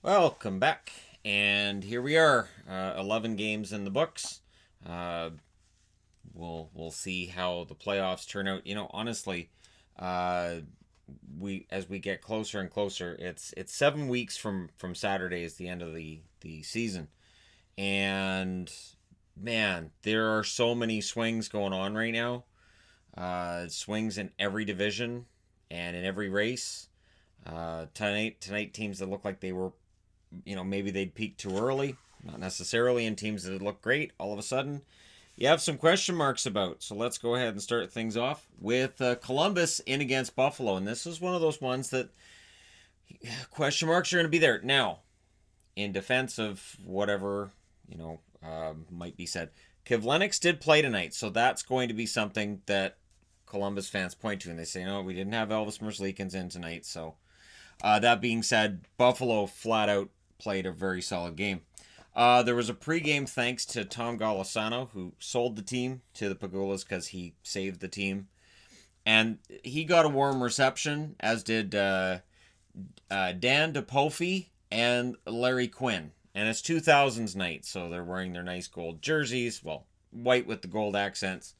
Welcome back, and here we are. 11 games in the books. Uh, we'll see how the playoffs turn out. Honestly, uh, we as we get closer and closer, it's 7 weeks from Saturday is the end of the season, and man, there are so many swings going on right now. Swings in every division and in every race. Tonight teams that look like they were maybe they'd peak too early, not necessarily, and teams that look great, all of a sudden, you have some question marks about. So let's go ahead and start things off with Columbus in against Buffalo. And this is one of those ones that question marks are going to be there. Now, in defense of whatever, might be said, Kivlenix did play tonight. So that's going to be something that Columbus fans point to. And they say, no, we didn't have Elvis Merzlikins in tonight. So that being said, Buffalo flat out played a very solid game. There was a pregame thanks to Tom Golisano, who sold the team to the Pagulas because he saved the team. And he got a warm reception, as did Dan DePofi and Larry Quinn. And it's 2000s night, so they're wearing their nice gold jerseys. Well, white with the gold accents.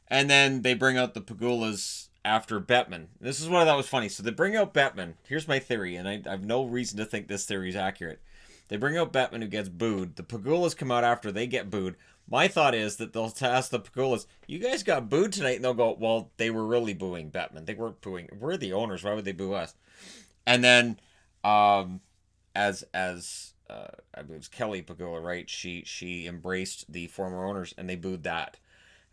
And then they bring out the Pagulas after Bettman. This is what I thought was funny. So they bring out Bettman. Here's my theory, and I have no reason to think this theory is accurate. They bring out Bettman, who gets booed. The Pagulas come out after they get booed. My thought is that they'll ask the Pagulas, "You guys got booed tonight," and they'll go, "Well, they were really booing Bettman. They weren't booing. We're the owners. Why would they boo us?" And then, I believe it was Kelly Pagula, right? She embraced the former owners, and they booed that.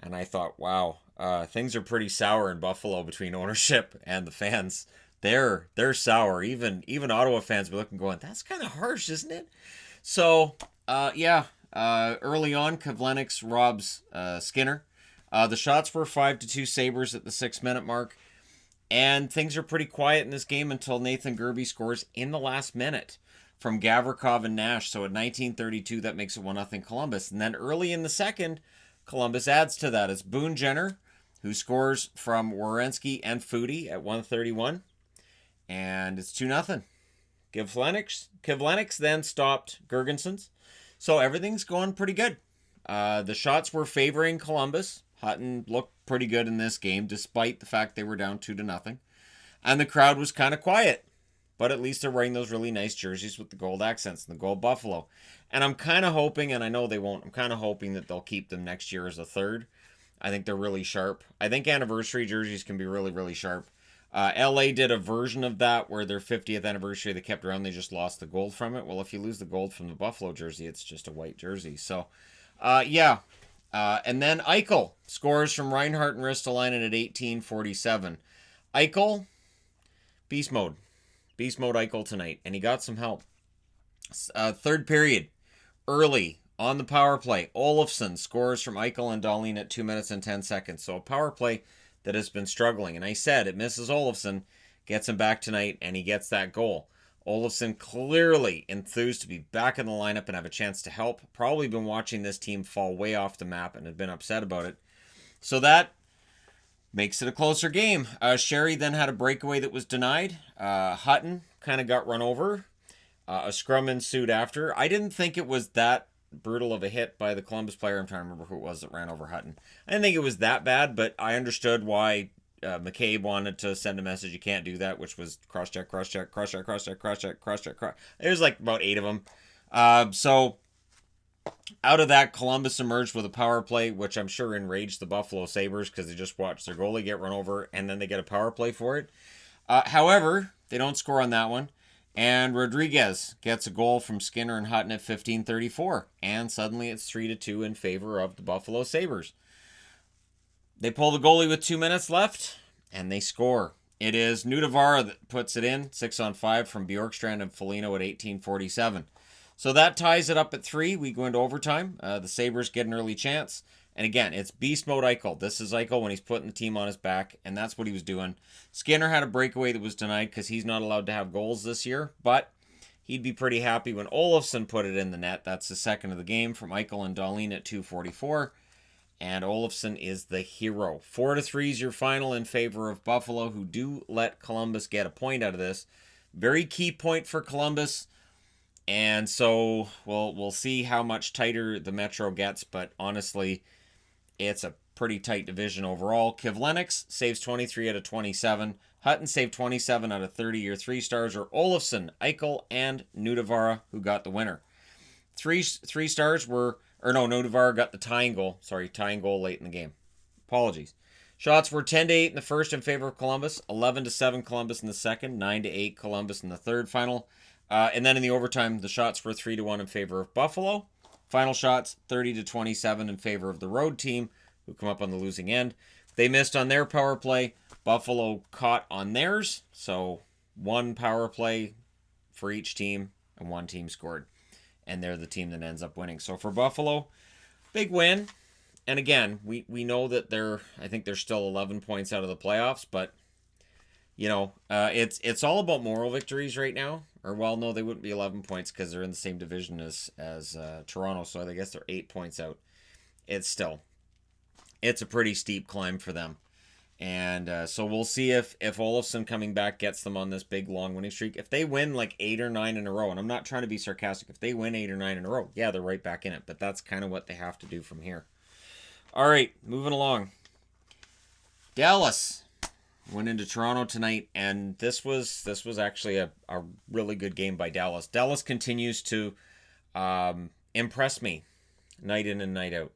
And I thought, wow, things are pretty sour in Buffalo between ownership and the fans. They're sour. Even Ottawa fans were looking, going, that's kind of harsh, isn't it? So yeah, early on, Kivlenix robs Skinner. The shots were 5-2 Sabres at the 6 minute mark, and things are pretty quiet in this game until Nathan Gerbe scores in the last minute from Gavrikov and Nash. So at 19:32, that makes it 1-0 Columbus. And then early in the second, Columbus adds to that. It's Boone Jenner, who scores from Werenski and Foudy at 1:31, and it's 2-0. Kivlenix then stopped Gergensons. So everything's going pretty good. The shots were favoring Columbus. Hutton looked pretty good in this game, despite the fact they were down 2-0. And the crowd was kind of quiet. But at least they're wearing those really nice jerseys with the gold accents and the gold buffalo. And I'm kind of hoping, and I know they won't, I'm kind of hoping that they'll keep them next year as a third. I think they're really sharp. I think anniversary jerseys can be really, really sharp. LA did a version of that where their 50th anniversary they kept around, they just lost the gold from it. Well, if you lose the gold from the Buffalo jersey, it's just a white jersey. So, yeah. And then Eichel scores from Reinhart and Ristolainen at 18:47. Eichel, beast mode. Beast mode Eichel tonight, and he got some help. Third period, early on the power play, Olofsson scores from Eichel and Dahlin at 2 minutes and 10 seconds. So a power play that has been struggling. And I said it misses Olofsson, gets him back tonight, and he gets that goal. Olofsson clearly enthused to be back in the lineup and have a chance to help. Probably been watching this team fall way off the map and had been upset about it. So that makes it a closer game. Sherry then had a breakaway that was denied. Hutton kind of got run over. A scrum ensued after. I didn't think it was that brutal of a hit by the Columbus player. I'm trying to remember who it was that ran over Hutton. I didn't think it was that bad, but I understood why McCabe wanted to send a message, you can't do that, which was cross-check, cross-check, cross-check, cross-check, cross-check, cross-check, cross. There's like about 8 of them. So out of that, Columbus emerged with a power play, which I'm sure enraged the Buffalo Sabres because they just watched their goalie get run over and then they get a power play for it. However, they don't score on that one. And Rodriguez gets a goal from Skinner and Hutton at 15:34. And suddenly it's 3-2 in favor of the Buffalo Sabres. They pull the goalie with 2 minutes left, and they score. It is Nudavara that puts it in, 6-on-5 from Bjorkstrand and Foligno at 18:47. So that ties it up at 3. We go into overtime. The Sabres get an early chance. And again, it's beast mode Eichel. This is Eichel when he's putting the team on his back, and that's what he was doing. Skinner had a breakaway that was denied because he's not allowed to have goals this year, but he'd be pretty happy when Olofsson put it in the net. That's the second of the game from Eichel and Dahlin at 2:44. And Olofsson is the hero. 4-3 is your final in favor of Buffalo, who do let Columbus get a point out of this. Very key point for Columbus. And so we'll see how much tighter the Metro gets, but honestly, it's a pretty tight division overall. Kivlenix saves 23 out of 27. Hutton saved 27 out of 30. Your 3 stars are Olofsson, Eichel, and Nudavara, who got the winner. Three stars were, or no, Nudavara got the tying goal. Sorry, tying goal late in the game. Apologies. Shots were 10-8 in the first in favor of Columbus, 11-7 Columbus in the second, 9-8 Columbus in the third final. And then in the overtime, the shots were 3-1 in favor of Buffalo. Final shots 30-27 in favor of the road team, who come up on the losing end. They missed on their power play. Buffalo caught on theirs. So 1 power play for each team, and 1 team scored. And they're the team that ends up winning. So for Buffalo, big win. And again, we know that I think they're still 11 points out of the playoffs, but it's all about moral victories right now. Or well, no, they wouldn't be 11 points because they're in the same division as Toronto, so I guess they're 8 points out. It's a pretty steep climb for them. And so we'll see if Olofsson coming back gets them on this big long winning streak. If they win like 8 or 9 in a row, and I'm not trying to be sarcastic, if they win 8 or 9 in a row, yeah, they're right back in it. But that's kind of what they have to do from here. All right, moving along. Dallas went into Toronto tonight, and this was actually a really good game by Dallas. Dallas continues to impress me night in and night out.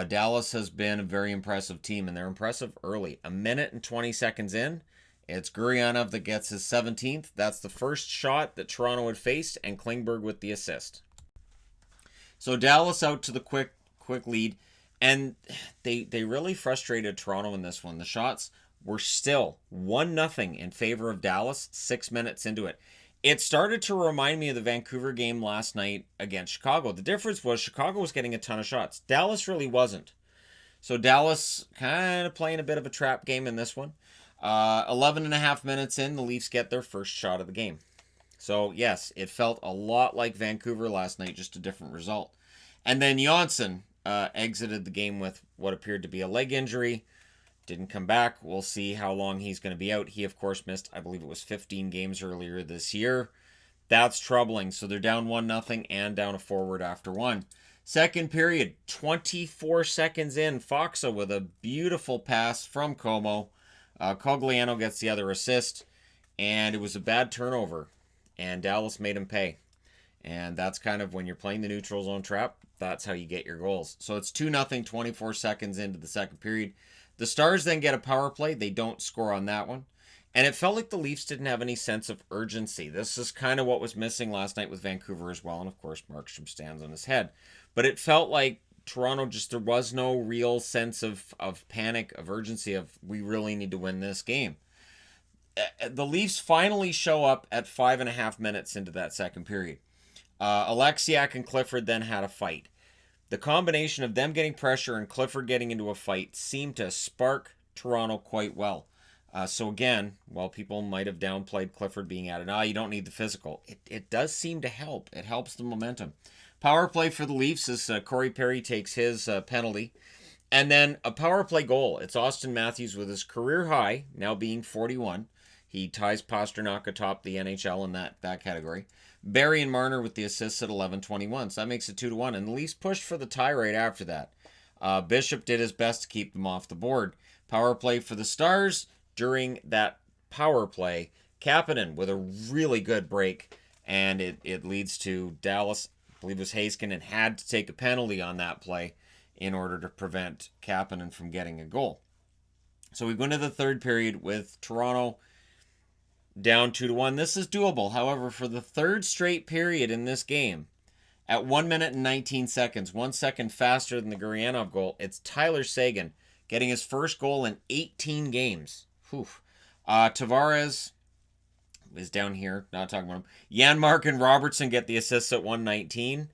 Dallas has been a very impressive team, and they're impressive early. 1 minute and 20 seconds in, it's Gurianov that gets his 17th. That's the first shot that Toronto had faced, and Klingberg with the assist. So Dallas out to the quick lead, and they really frustrated Toronto in this one. The shots were still 1-0 in favor of Dallas 6 minutes into it. It started to remind me of the Vancouver game last night against Chicago. The difference was Chicago was getting a ton of shots. Dallas really wasn't. So Dallas kind of playing a bit of a trap game in this one. 11 and a half minutes in, the Leafs get their first shot of the game. So yes, it felt a lot like Vancouver last night, just a different result. And then Johnsson exited the game with what appeared to be a leg injury. Didn't come back. We'll see how long he's going to be out. He, of course, missed, I believe it was 15 games earlier this year. That's troubling. So they're down 1-0 and down a forward after 1. Second period, 24 seconds in. Foxa with a beautiful pass from Como. Cogliano gets the other assist. And it was a bad turnover. And Dallas made him pay. And that's kind of when you're playing the neutral zone trap, that's how you get your goals. So it's 2-0, 24 seconds into the second period. The Stars then get a power play. They don't score on that one. And it felt like the Leafs didn't have any sense of urgency. This is kind of what was missing last night with Vancouver as well. And of course, Markstrom stands on his head. But it felt like Toronto there was no real sense of panic, of urgency, of we really need to win this game. The Leafs finally show up at 5.5 minutes into that second period. Alexiak and Clifford then had a fight. The combination of them getting pressure and Clifford getting into a fight seemed to spark Toronto quite well. So again, while people might have downplayed Clifford being added, you don't need the physical. It does seem to help. It helps the momentum. Power play for the Leafs as Corey Perry takes his penalty. And then a power play goal. It's Austin Matthews with his career high, now being 41. He ties Pasternak atop the NHL in that category. Barry and Marner with the assists at 11-21, so that makes it 2-1. And the Leafs pushed for the tie right after that. Bishop did his best to keep them off the board. Power play for the Stars. During that power play, Kapanen with a really good break, and it leads to Dallas, I believe it was Heiskanen, had to take a penalty on that play in order to prevent Kapanen from getting a goal. So we go into the third period with Toronto down 2-1. This is doable. However, for the third straight period in this game, at 1 minute and 19 seconds, 1 second faster than the Gurianov goal, it's Tyler Seguin getting his first goal in 18 games. Tavares is down here, not talking about him. Janmark and Robertson get the assists at 1:19.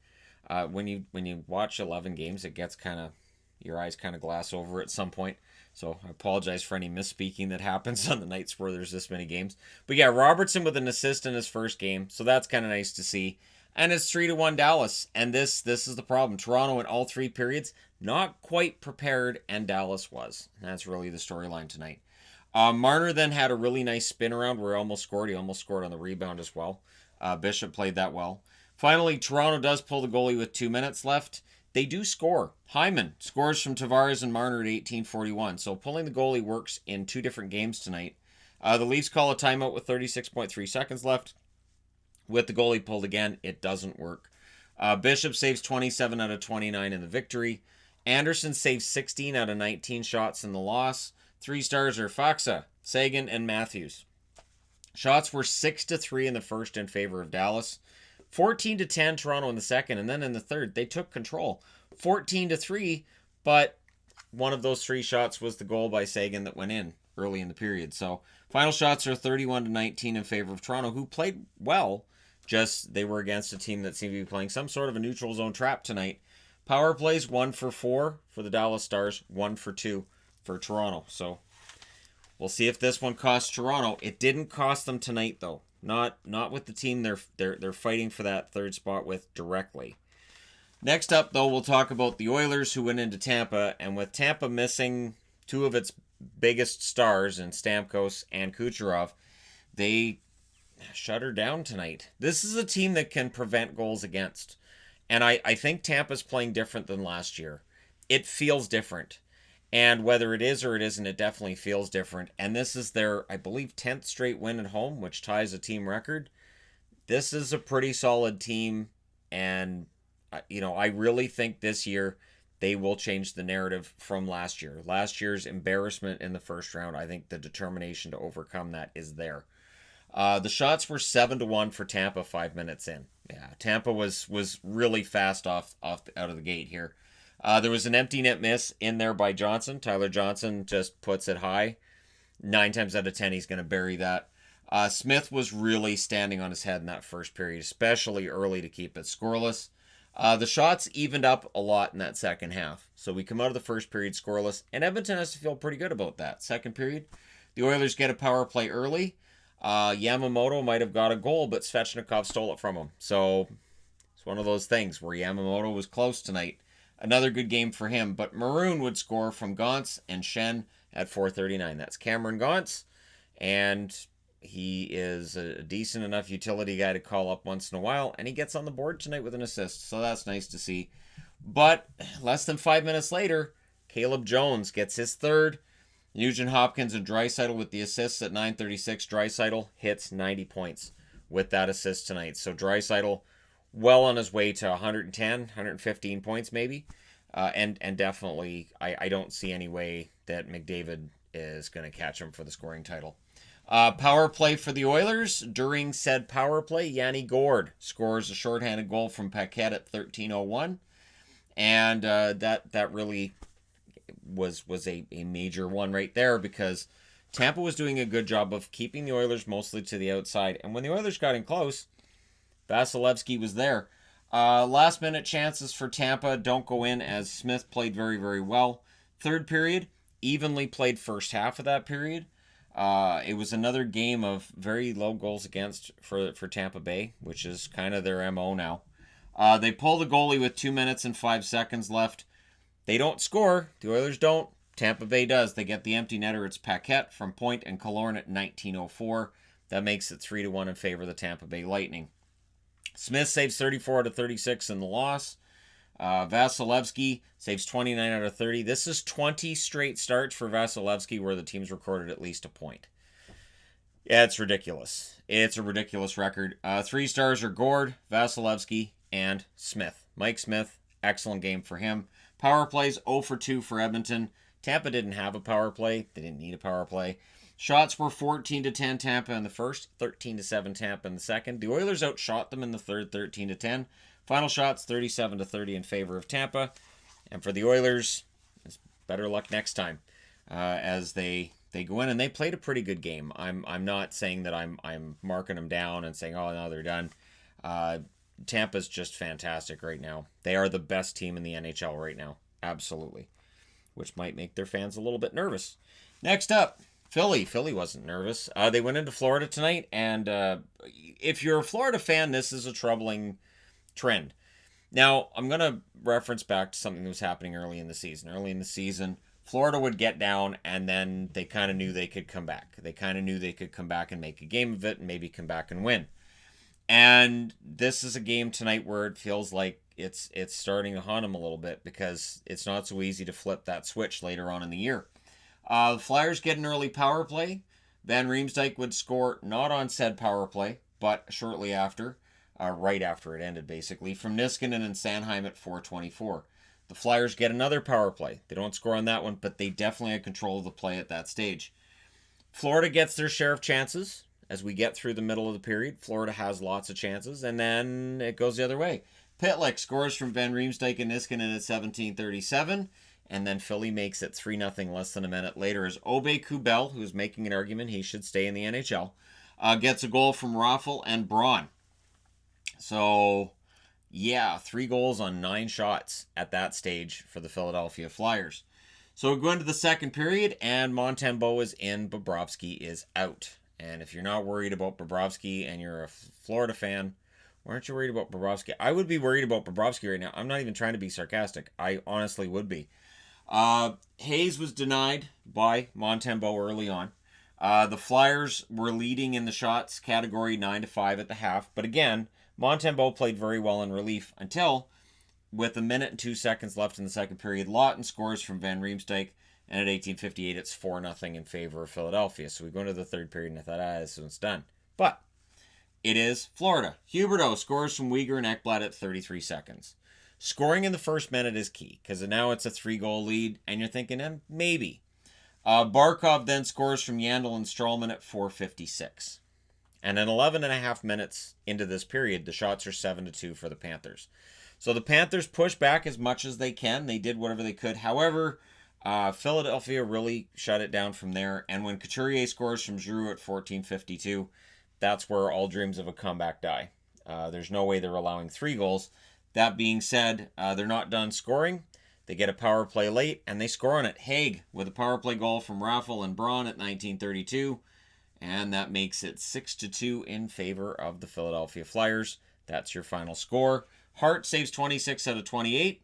When you watch 11 games, it gets your eyes kind of glass over at some point. So I apologize for any misspeaking that happens on the nights where there's this many games. But yeah, Robertson with an assist in his first game, so that's kind of nice to see. And it's 3-1 Dallas, and this is the problem. Toronto in all three periods, not quite prepared, and Dallas was. And that's really the storyline tonight. Marner then had a really nice spin around where he almost scored. He almost scored on the rebound as well. Bishop played that well. Finally, Toronto does pull the goalie with 2 minutes left. They do score. Hyman scores from Tavares and Marner at 18:41. So pulling the goalie works in 2 different games tonight. The Leafs call a timeout with 36.3 seconds left. With the goalie pulled again, it doesn't work. Bishop saves 27 out of 29 in the victory. Anderson saves 16 out of 19 shots in the loss. 3 stars are Faksa, Sagan, and Matthews. Shots were 6-3 in the first in favor of Dallas. 14-10 Toronto in the second, and then in the third, they took control. 14-3, but one of those 3 shots was the goal by Sagan that went in early in the period. So final shots are 31-19 in favor of Toronto, who played well, just they were against a team that seemed to be playing some sort of a neutral zone trap tonight. Power plays 1 for 4 for the Dallas Stars, 1 for 2 for Toronto. So we'll see if this one costs Toronto. It didn't cost them tonight, though. Not with the team they're fighting for that third spot with directly. Next up, though, we'll talk about the Oilers, who went into Tampa, and with Tampa missing 2 of its biggest stars in Stamkos and Kucherov, they shut her down tonight. This is a team that can prevent goals against, and I think Tampa's playing different than last year. It feels different. And whether it is or it isn't, it definitely feels different. And this is their, I believe, 10th straight win at home, which ties a team record. This is a pretty solid team. And, I really think this year they will change the narrative from last year. Last year's embarrassment in the first round, I think the determination to overcome that is there. The shots were 7-1 for Tampa 5 minutes in. Yeah, Tampa was really fast off out of the gate here. There was an empty net miss in there by Johnson. Tyler Johnson just puts it high. 9 times out of 10, he's going to bury that. Smith was really standing on his head in that first period, especially early to keep it scoreless. The shots evened up a lot in that second half. So we come out of the first period scoreless, and Edmonton has to feel pretty good about that. Second period, the Oilers get a power play early. Yamamoto might have got a goal, but Svechnikov stole it from him. So it's one of those things where Yamamoto was close tonight. Another good game for him, but Maroon would score from Gauntz and Shen at 4:39. That's Cameron Gauntz, and he is a decent enough utility guy to call up once in a while, and he gets on the board tonight with an assist, so that's nice to see. But less than 5 minutes later, Caleb Jones gets his third. Nugent Hopkins and Draisaitl with the assists at 9:36. Draisaitl hits 90 points with that assist tonight. So Draisaitl well on his way to 110, 115 points maybe. And definitely, I don't see any way that McDavid is going to catch him for the scoring title. Power play for the Oilers. During said power play, Yanni Gourde scores a shorthanded goal from Paquette at 13:01. And that really was a major one right there, because Tampa was doing a good job of keeping the Oilers mostly to the outside. And when the Oilers got in close, Vasilevsky was there. Last minute chances for Tampa don't go in, as Smith played very, very well. Third period, evenly played first half of that period. It was another game of very low goals against for Tampa Bay, which is kind of their MO now. They pull the goalie with 2 minutes and 5 seconds left. They don't score. The Oilers don't. Tampa Bay does. They get the empty netter. It's Paquette from point and Killorn at 19:04. That makes it 3-1 in favor of the Tampa Bay Lightning. Smith saves 34 out of 36 in the loss. Vasilevsky saves 29 out of 30. This is 20 straight starts for Vasilevsky where the team's recorded at least a point. Yeah, it's ridiculous. It's a ridiculous record. 3 stars are Gourde, Vasilevsky, and Smith. Mike Smith, excellent game for him. Power plays 0 for 2 for Edmonton. Tampa didn't have a power play. They didn't need a power play. Shots were 14-10 Tampa in the first, 13-7 Tampa in the second. The Oilers outshot them in the third, 13-10. Final shots 37-30 in favor of Tampa. And for the Oilers, it's better luck next time as they go in, and they played a pretty good game. I'm not saying that I'm marking them down and saying, oh, no, they're done. Tampa's just fantastic right now. They are the best team in the NHL right now. Absolutely. Which might make their fans a little bit nervous. Next up, Philly. Philly wasn't nervous. They went into Florida tonight, and if you're a Florida fan, this is a troubling trend. Now, I'm going to reference back to something that was happening early in the season. Early in the season, Florida would get down, and then they kind of knew they could come back. They kind of knew they could come back and make a game of it and maybe come back and win. And this is a game tonight where it feels like it's starting to haunt them a little bit because it's not so easy to flip that switch later on in the year. The Flyers get an early power play. Van Riemsdyk would score not on said power play, but shortly after, right after it ended, basically, from Niskanen and Sanheim at 4:24. The Flyers get another power play. They don't score on that one, but they definitely had control of the play at that stage. Florida gets their share of chances. As we get through the middle of the period, Florida has lots of chances, and then it goes the other way. Pitlick scores from Van Riemsdyk and Niskanen at 17:37, and then Philly makes it 3-0 less than a minute later as Obe Kubel, who's making an argument he should stay in the NHL, gets a goal from Raffl and Braun. So, yeah, 3 goals on 9 shots at that stage for the Philadelphia Flyers. So we go into the second period, and Montembeault is in, Bobrovsky is out. And if you're not worried about Bobrovsky and you're a Florida fan, why aren't you worried about Bobrovsky? I would be worried about Bobrovsky right now. I'm not even trying to be sarcastic. I honestly would be. Hayes was denied by Montembeault early on. The Flyers were leading in the shots category 9-5 at the half. But again, Montembeault played very well in relief until, with a minute and 2 seconds left in the second period, Lawton scores from Van Riemsdyk. And at 18:58, it's 4-0 in favor of Philadelphia. So we go into the third period and I thought, this one's done. But it is Florida. Huberdeau scores from Weegar and Ekblad at 33 seconds. Scoring in the first minute is key because now it's a 3-goal lead, and you're thinking, maybe. Barkov then scores from Yandel and Stralman at 4:56. And in 11.5 minutes into this period, the shots are 7-2 for the Panthers. So the Panthers push back as much as they can. They did whatever they could. However, Philadelphia really shut it down from there. And when Couturier scores from Giroux at 14:52, that's where all dreams of a comeback die. There's no way they're allowing 3 goals. That being said, they're not done scoring. They get a power play late, and they score on it. Haig with a power play goal from Raffl and Braun at 19:32. And that makes it 6-2 in favor of the Philadelphia Flyers. That's your final score. Hart saves 26 out of 28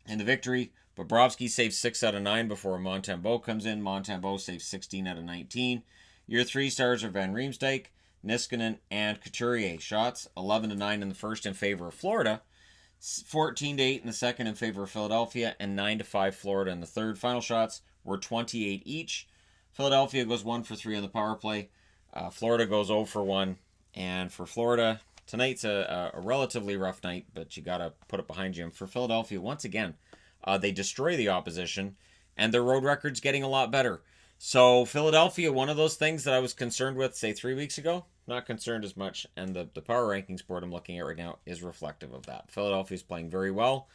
in the victory. Bobrovsky saves 6 out of 9 before Montembeault comes in. Montembeault saves 16 out of 19. Your 3 stars are Van Riemsdyk, Niskanen, and Couturier. Shots 11-9 in the first in favor of Florida, 14-8 in the second in favor of Philadelphia, and 9-5 Florida in the third. Final shots were 28 each. Philadelphia goes 1 for 3 on the power play. Florida goes 0 for 1. And for Florida, tonight's a relatively rough night, but you got to put it behind you. And for Philadelphia, once again, they destroy the opposition, and their road record's getting a lot better. So Philadelphia, one of those things that I was concerned with, say, 3 weeks ago, not concerned as much. And the power rankings board I'm looking at right now is reflective of that. Philadelphia's playing very well.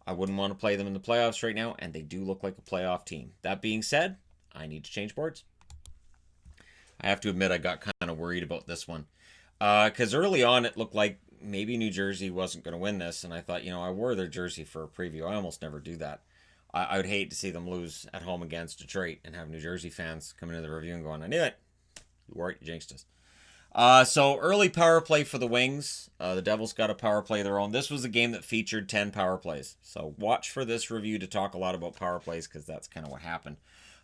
I wouldn't want to play them in the playoffs right now, and they do look like a playoff team. That being said, I need to change boards. I have to admit I got kind of worried about this one. Because early on it looked like maybe New Jersey wasn't going to win this, and I thought, I wore their jersey for a preview. I almost never do that. I would hate to see them lose at home against Detroit and have New Jersey fans come into the review and going, I knew it. You wore it, you jinxed us. So early power play for the Wings. The Devils got a power play of their own. This was a game that featured 10 power plays. So watch for this review to talk a lot about power plays because that's kind of what happened.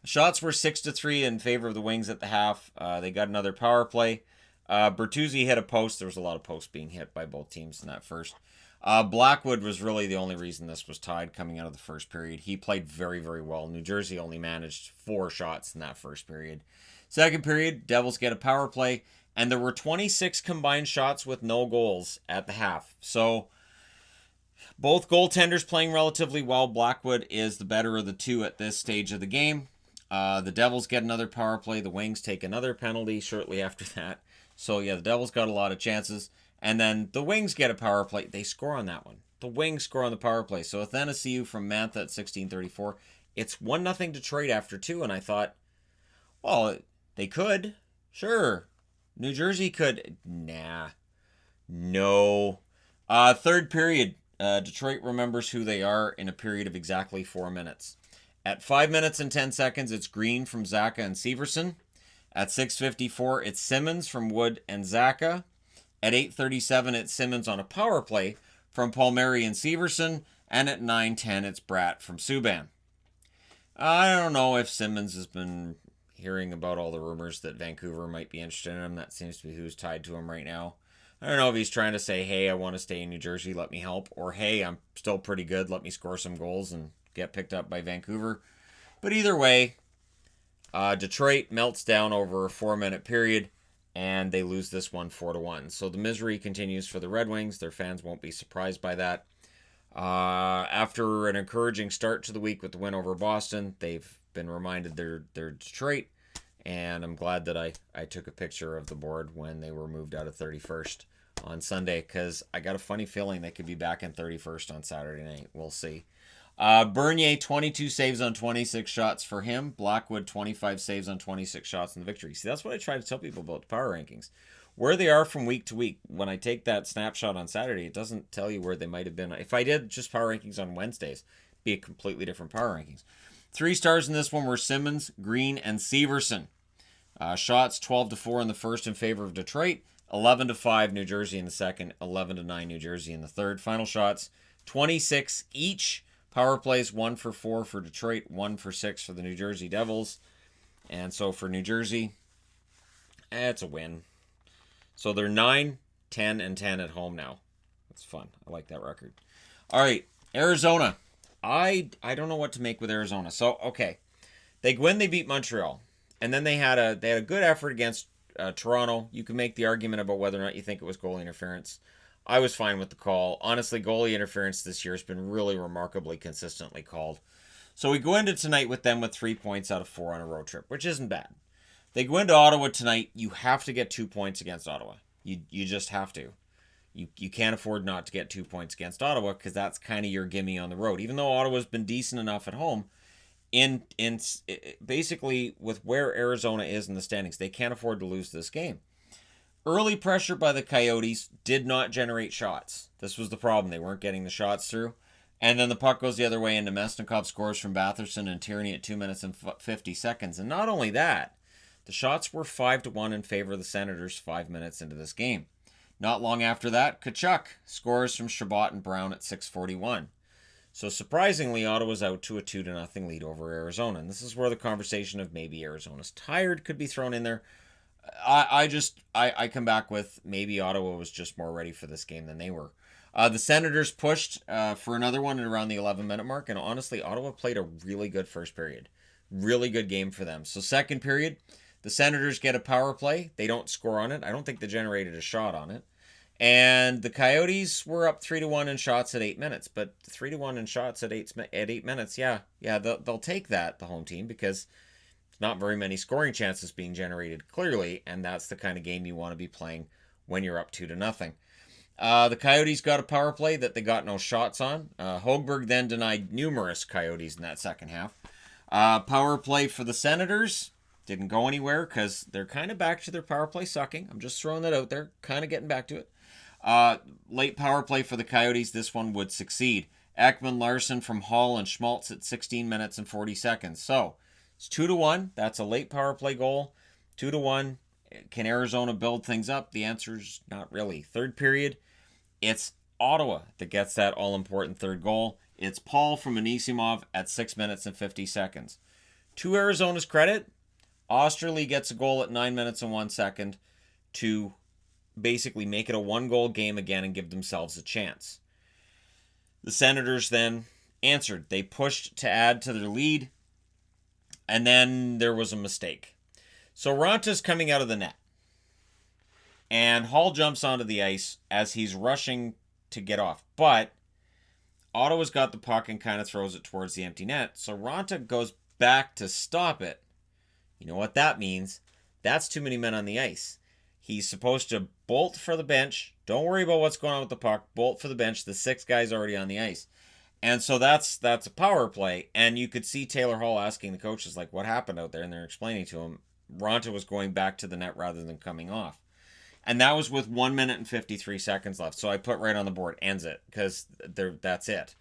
Shots were 6-3 in favor of the Wings at the half. They got another power play. Bertuzzi hit a post. There was a lot of posts being hit by both teams in that first. Blackwood was really the only reason this was tied coming out of the first period. He played very, very well. New Jersey only managed 4 shots in that first period. Second period, Devils get a power play, and there were 26 combined shots with no goals at the half. So both goaltenders playing relatively well. Blackwood is the better of the two at this stage of the game. The Devils get another power play. The Wings take another penalty shortly after that. So, yeah, the Devils got a lot of chances. And then the Wings get a power play. They score on that one. The Wings score on the power play. So, Athanasiou from Mantha at 16:34. It's 1-0 Detroit after 2. And I thought, well, they could. Sure. New Jersey could. Nah. No. Third period. Detroit remembers who they are in a period of exactly 4 minutes. At 5 minutes and 10 seconds, it's Green from Zacha and Severson. At 6:54, it's Simmons from Wood and Zacha. At 8:37, it's Simmons on a power play from Palmieri and Severson. And at 9:10, it's Bratt from Subban. I don't know if Simmons has been hearing about all the rumors that Vancouver might be interested in him. That seems to be who's tied to him right now. I don't know if he's trying to say, hey, I want to stay in New Jersey, let me help, or hey, I'm still pretty good, let me score some goals and get picked up by Vancouver. But either way, Detroit melts down over a 4-minute period, and they lose this one 4-1. So the misery continues for the Red Wings. Their fans won't be surprised by that. After an encouraging start to the week with the win over Boston, they've been reminded they're Detroit, and I'm glad that I took a picture of the board when they were moved out of 31st on Sunday, because I got a funny feeling they could be back in 31st on Saturday night. We'll see. Bernier, 22 saves on 26 shots for him. Blackwood, 25 saves on 26 shots in the victory. See, that's what I try to tell people about the power rankings. Where they are from week to week. When I take that snapshot on Saturday, it doesn't tell you where they might have been. If I did just power rankings on Wednesdays, it'd be a completely different power rankings. 3 stars in this one were Simmons, Green, and Severson. Shots 12-4 in the first in favor of Detroit, 11-5 New Jersey in the second, 11-9 New Jersey in the third. Final shots 26 each. Power plays 1 for 4 for Detroit, 1 for 6 for the New Jersey Devils. And so for New Jersey, it's a win. So they're 9, 10, and 10 at home now. That's fun. I like that record. All right, Arizona. I don't know what to make with Arizona. So, okay. They win, they beat Montreal. And then they had a good effort against Toronto. You can make the argument about whether or not you think it was goalie interference. I was fine with the call. Honestly, goalie interference this year has been really remarkably consistently called. So we go into tonight with them with 3 points out of 4 on a road trip, which isn't bad. They go into Ottawa tonight. You have to get 2 points against Ottawa. You just have to. You can't afford not to get 2 points against Ottawa, because that's kind of your gimme on the road. Even though Ottawa's been decent enough at home, in basically with where Arizona is in the standings, they can't afford to lose this game. Early pressure by the Coyotes did not generate shots. This was the problem. They weren't getting the shots through. And then the puck goes the other way, and Nemesnikov scores from Batherson and Tierney at 2 minutes and 50 seconds. And not only that, the shots were 5-1 in favor of the Senators 5 minutes into this game. Not long after that, Tkachuk scores from Chabot and Brown at 6:41. So surprisingly, Ottawa's out to a 2-0 lead over Arizona. And this is where the conversation of maybe Arizona's tired could be thrown in there. I come back with maybe Ottawa was just more ready for this game than they were. The Senators pushed for another one at around the 11-minute mark, and honestly, Ottawa played a really good first period. Really good game for them. So second period, the Senators get a power play. They don't score on it. I don't think they generated a shot on it. And the Coyotes were up 3-1 in shots at 8 minutes, but 3-1 in shots at 8 minutes, yeah, they'll take that, the home team, because not very many scoring chances being generated clearly, and that's the kind of game you want to be playing when you're up 2-0. The Coyotes got a power play that they got no shots on. Hogberg then denied numerous Coyotes in that second half. Power play for the Senators didn't go anywhere because they're kind of back to their power play sucking. I'm just throwing that out there, kind of getting back to it. Late power play for the Coyotes, this one would succeed. Ekman, Larson from Hall, and Schmaltz at 16 minutes and 40 seconds. So it's 2-1. That's a late power play goal. 2-1. Can Arizona build things up? The answer is not really. Third period, it's Ottawa that gets that all-important third goal. It's Paul from Anisimov at 6 minutes and 50 seconds. To Arizona's credit, Osterley gets a goal at 9 minutes and 1 second to basically make it a one-goal game again and give themselves a chance. The Senators then answered. They pushed to add to their lead, and then there was a mistake. So Ranta's coming out of the net, and Hall jumps onto the ice as he's rushing to get off. But Ottawa's got the puck and kind of throws it towards the empty net, so Ranta goes back to stop it. You know what that means? That's too many men on the ice. He's supposed to bolt for the bench. Don't worry about what's going on with the puck. Bolt for the bench. The 6 guys already on the ice. And so that's a power play. And you could see Taylor Hall asking the coaches, like, what happened out there? And they're explaining to him, Ranta was going back to the net rather than coming off. And that was with 1 minute and 53 seconds left. So I put right on the board, ends it, because that's it.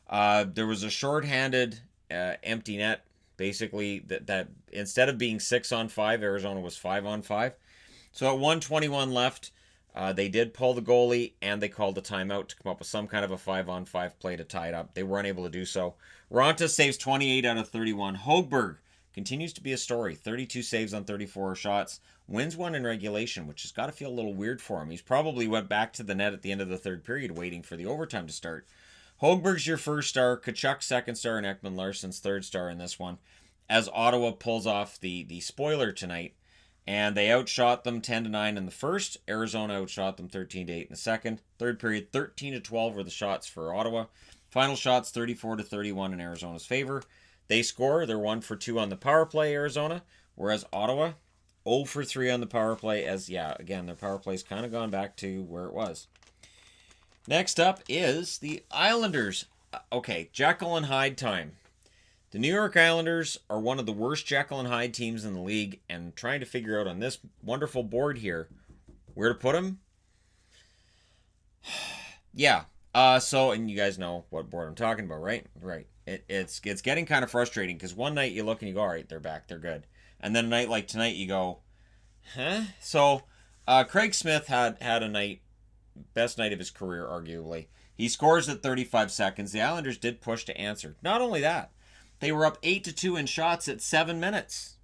There was a shorthanded empty net. Basically, that instead of being 6-on-5, Arizona was 5-on-5. So at 1:21 left, they did pull the goalie, and they called a timeout to come up with some kind of a 5-on-5 play to tie it up. They weren't able to do so. Ranta saves 28 out of 31. Hogberg continues to be a story. 32 saves on 34 shots. Wins one in regulation, which has got to feel a little weird for him. He's probably went back to the net at the end of the third period waiting for the overtime to start. Hogberg's your first star, Tkachuk's second star, and Ekman Larsson's third star in this one, as Ottawa pulls off the spoiler tonight. And they outshot them 10-9 in the first. Arizona outshot them 13-8 in the second. Third period, 13-12 were the shots for Ottawa. Final shots, 34-31 in Arizona's favor. They score. They're 1 for 2 on the power play, Arizona. Whereas Ottawa, 0 for 3 on the power play. As, yeah, again, their power play's kind of gone back to where it was. Next up is the Islanders. Okay, Jekyll and Hyde time. The New York Islanders are one of the worst Jekyll and Hyde teams in the league, and trying to figure out on this wonderful board here where to put them. Yeah. And you guys know what board I'm talking about, right? Right. It's getting kind of frustrating because one night you look and you go, all right, they're back, they're good. And then a night like tonight you go, huh? So Craig Smith had a night, best night of his career, arguably. He scores at 35 seconds. The Islanders did push to answer. Not only that, they were up 8-2 in shots at 7 minutes.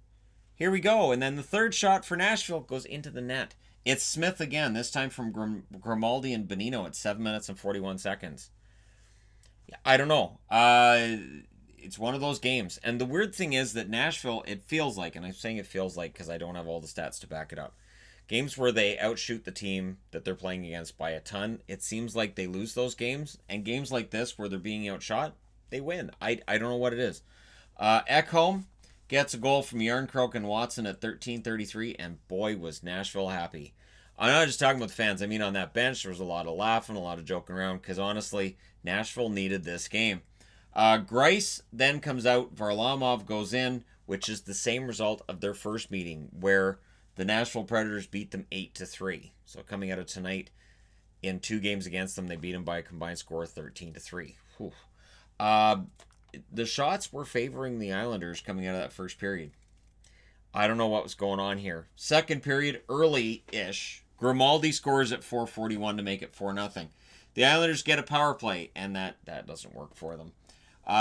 Here we go. And then the third shot for Nashville goes into the net. It's Smith again, this time from Grimaldi and Bonino at 7 minutes and 41 seconds. I don't know. It's one of those games. And the weird thing is that Nashville, it feels like, and I'm saying it feels like because I don't have all the stats to back it up, games where they outshoot the team that they're playing against by a ton, it seems like they lose those games. And games like this where they're being outshot, they win. I don't know what it is. Ekholm gets a goal from Yarncroke and Watson at 13:33, and boy, was Nashville happy. I'm not just talking about the fans. I mean, on that bench, there was a lot of laughing, a lot of joking around, because honestly, Nashville needed this game. Greiss then comes out. Varlamov goes in, which is the same result of their first meeting, where the Nashville Predators beat them 8-3. So coming out of tonight, in 2 games against them, they beat them by a combined score of 13-3. Whew. The shots were favoring the Islanders coming out of that first period. I don't know what was going on here. Second period, early-ish. Grimaldi scores at 4:41 to make it 4-0. The Islanders get a power play, and that doesn't work for them.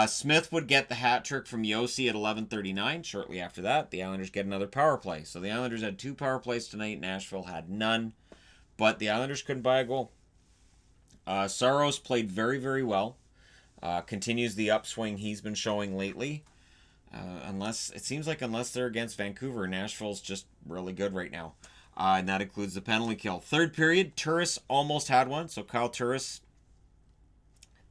Smith would get the hat trick from Yossi at 11:39. Shortly after that, the Islanders get another power play. So the Islanders had 2 power plays tonight. Nashville had none. But the Islanders couldn't buy a goal. Saros played very, very well. Continues the upswing he's been showing lately. Unless they're against Vancouver, Nashville's just really good right now. And that includes the penalty kill. Third period, Turris almost had one. So Kyle Turris,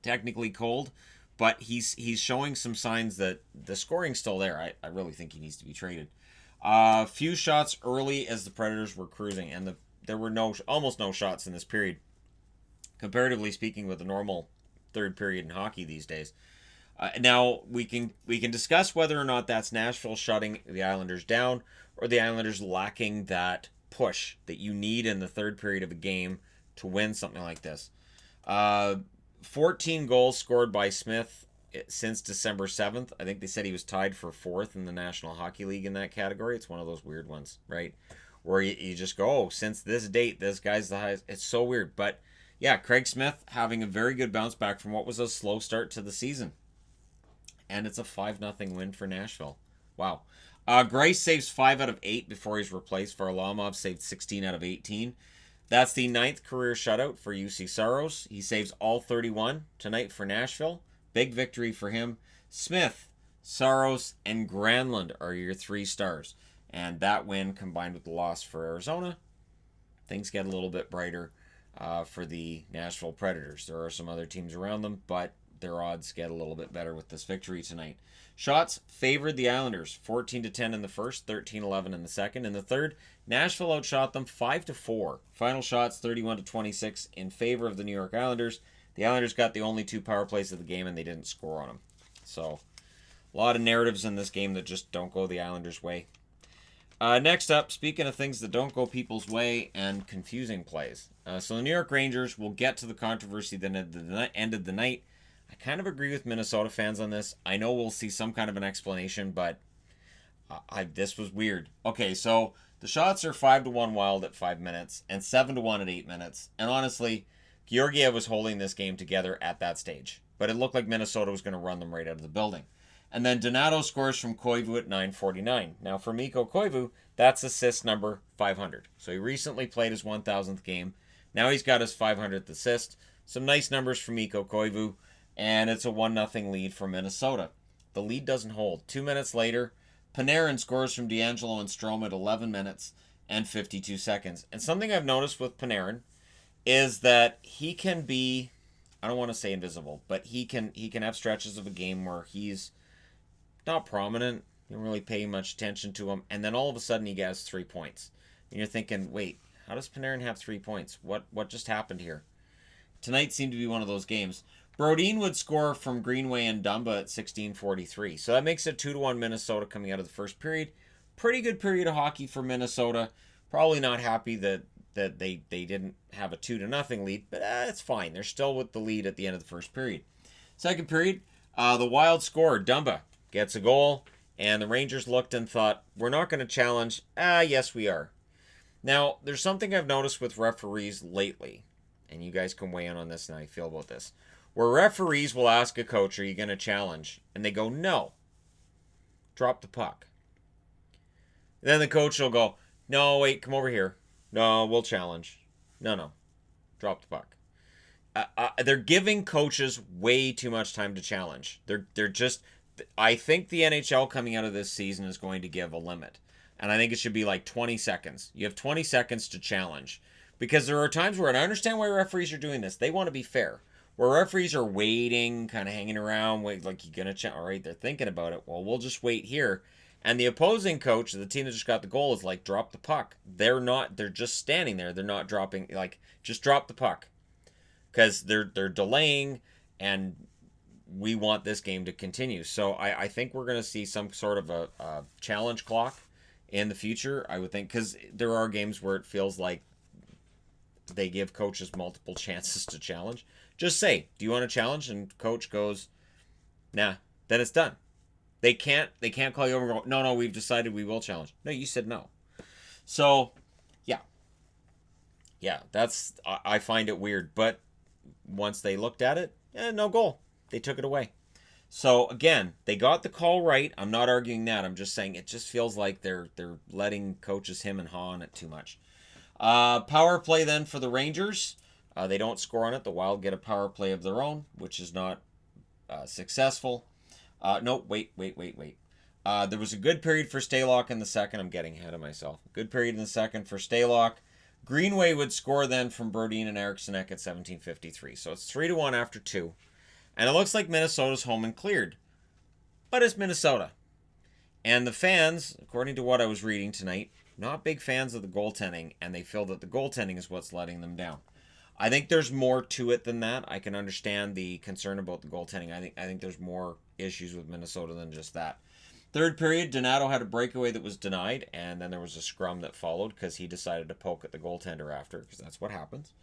technically cold, but he's showing some signs that the scoring's still there. I really think he needs to be traded. Few shots early as the Predators were cruising, and there were almost no shots in this period, comparatively speaking, with the normal third period in hockey these days. Now we can discuss whether or not that's Nashville shutting the Islanders down or the Islanders lacking that push that you need in the third period of a game to win something like this. 14 goals scored by Smith since December 7th. I think they said he was tied for 4th in the National Hockey League in that category. It's one of those weird ones, right? Where you just go, oh, since this date, this guy's the highest. It's so weird. But yeah, Craig Smith having a very good bounce back from what was a slow start to the season. And it's a 5-0 win for Nashville. Wow. Greiss saves 5 out of 8 before he's replaced. Varlamov saved 16 out of 18. That's the 9th career shutout for UC Saros. He saves all 31 tonight for Nashville. Big victory for him. Smith, Saros, and Granlund are your 3 stars. And that win combined with the loss for Arizona, things get a little bit brighter for the Nashville Predators. There are some other teams around them, but their odds get a little bit better with this victory tonight. Shots favored the Islanders, 14-10 in the first, 13-11 in the second. In the third, Nashville outshot them 5-4. Final shots, 31-26 in favor of the New York Islanders. The Islanders got the only 2 power plays of the game, and they didn't score on them. So, a lot of narratives in this game that just don't go the Islanders' way. Next up, speaking of things that don't go people's way and confusing plays. So the New York Rangers will get to the controversy that ended the night. I kind of agree with Minnesota fans on this. I know we'll see some kind of an explanation, but this was weird. Okay, so the shots are 5-1 Wild at 5 minutes and 7-1 at 8 minutes. And honestly, Georgiev was holding this game together at that stage. But it looked like Minnesota was going to run them right out of the building. And then Donato scores from Koivu at 9:49. Now for Mikko Koivu, that's assist number 500. So he recently played his 1,000th game. Now he's got his 500th assist. Some nice numbers for Mikko Koivu, and it's a 1-0 lead for Minnesota. The lead doesn't hold. 2 minutes later, Panarin scores from DeAngelo and Strome at 11 minutes and 52 seconds. And something I've noticed with Panarin is that he can be, I don't want to say invisible, but he can have stretches of a game where he's not prominent. You don't really pay much attention to him, and then all of a sudden he gets 3 points. And you're thinking, wait, how does Panarin have 3 points? What just happened here? Tonight seemed to be one of those games. Brodin would score from Greenway and Dumba at 16:43. So that makes it 2-1 Minnesota coming out of the first period. Pretty good period of hockey for Minnesota. Probably not happy that they didn't have a 2-0 lead, but it's fine. They're still with the lead at the end of the first period. Second period, the Wild score. Dumba gets a goal, and the Rangers looked and thought, we're not going to challenge. Yes, we are. Now, there's something I've noticed with referees lately, and you guys can weigh in on this and how you feel about this, where referees will ask a coach, are you going to challenge? And they go, no. Drop the puck. And then the coach will go, no, wait, come over here. No, we'll challenge. No. Drop the puck. They're giving coaches way too much time to challenge. They're just, I think the NHL coming out of this season is going to give a limit. And I think it should be like 20 seconds. You have 20 seconds to challenge. Because there are times where, and I understand why referees are doing this, they want to be fair. Where referees are waiting, kind of hanging around, wait, like you're going to challenge, all right, they're thinking about it. Well, we'll just wait here. And the opposing coach, the team that just got the goal, is like, drop the puck. They're just standing there. They're not dropping, like, just drop the puck. Because they're delaying, and we want this game to continue. So I think we're going to see some sort of a challenge clock in the future, I would think, because there are games where it feels like they give coaches multiple chances to challenge. Just say, do you want to challenge? And coach goes, nah, then it's done. They can't call you over and go, no, we've decided we will challenge. No, you said no. So, yeah, I find it weird. But once they looked at it, no goal. They took it away. So again, they got the call right. I'm not arguing that. I'm just saying it just feels like they're letting coaches him and haw on it too much. Power play then for the Rangers. They don't score on it. The Wild get a power play of their own, which is not successful. No, wait. There was a good period for Stalock in the second. I'm getting ahead of myself. Good period in the second for Stalock. Greenway would score then from Brodin and Eriksson at 17:53. So it's 3-1 after 2. And it looks like Minnesota's home and cleared. But it's Minnesota. And the fans, according to what I was reading tonight, not big fans of the goaltending, and they feel that the goaltending is what's letting them down. I think there's more to it than that. I can understand the concern about the goaltending. I think there's more issues with Minnesota than just that. Third period, Donato had a breakaway that was denied, and then there was a scrum that followed because he decided to poke at the goaltender after, because that's what happens.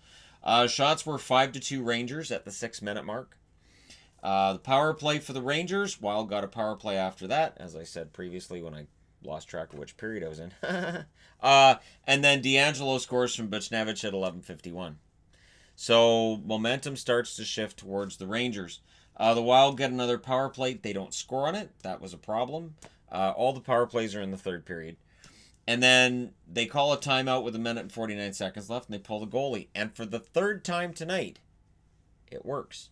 Shots were 5-2 Rangers at the 6-minute mark. The power play for the Rangers, Wild got a power play after that, as I said previously when I lost track of which period I was in. And then DeAngelo scores from Buchnevich at 11:51. So momentum starts to shift towards the Rangers. The Wild get another power play. They don't score on it. That was a problem. All the power plays are in the third period. And then they call a timeout with 1 minute and 49 seconds left, and they pull the goalie. And for the third time tonight, it works.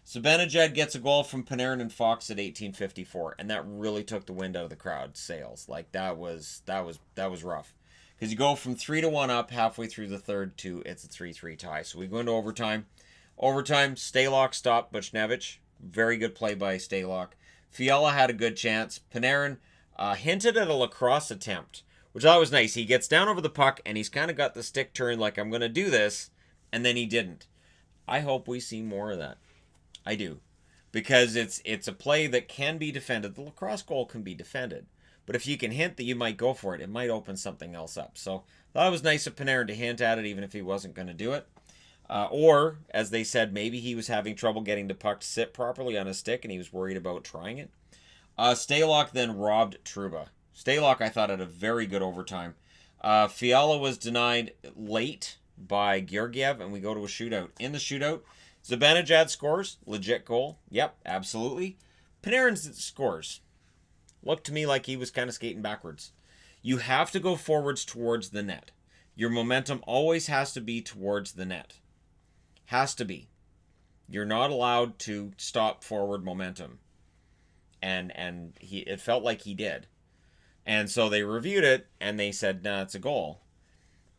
Zibanejad gets a goal from Panarin and Fox at 18:54, and that really took the wind out of the crowd's sails. Like that was rough, because you go from 3-1 up halfway through the third to it's a 3-3 tie. So we go into overtime. Stalock stopped Buchnevich. Very good play by Stalock. Fiala had a good chance. Panarin hinted at a lacrosse attempt, which I thought was nice. He gets down over the puck and he's kind of got the stick turned like I'm going to do this, and then he didn't. I hope we see more of that. I do, because it's a play that can be defended. The lacrosse goal can be defended, but if you can hint that you might go for it, it might open something else up. So I thought it was nice of Panarin to hint at it, even if he wasn't going to do it. Or, as they said, maybe he was having trouble getting the puck to sit properly on his stick, and he was worried about trying it. Stalock then robbed Trouba. Stalock, I thought, had a very good overtime. Fiala was denied late by Georgiev, and we go to a shootout. In the shootout, Zibanejad scores. Legit goal. Yep, absolutely. Panarin scores. Looked to me like he was kind of skating backwards. You have to go forwards towards the net. Your momentum always has to be towards the net. Has to be. You're not allowed to stop forward momentum. And it felt like he did. And so they reviewed it and they said, nah, it's a goal.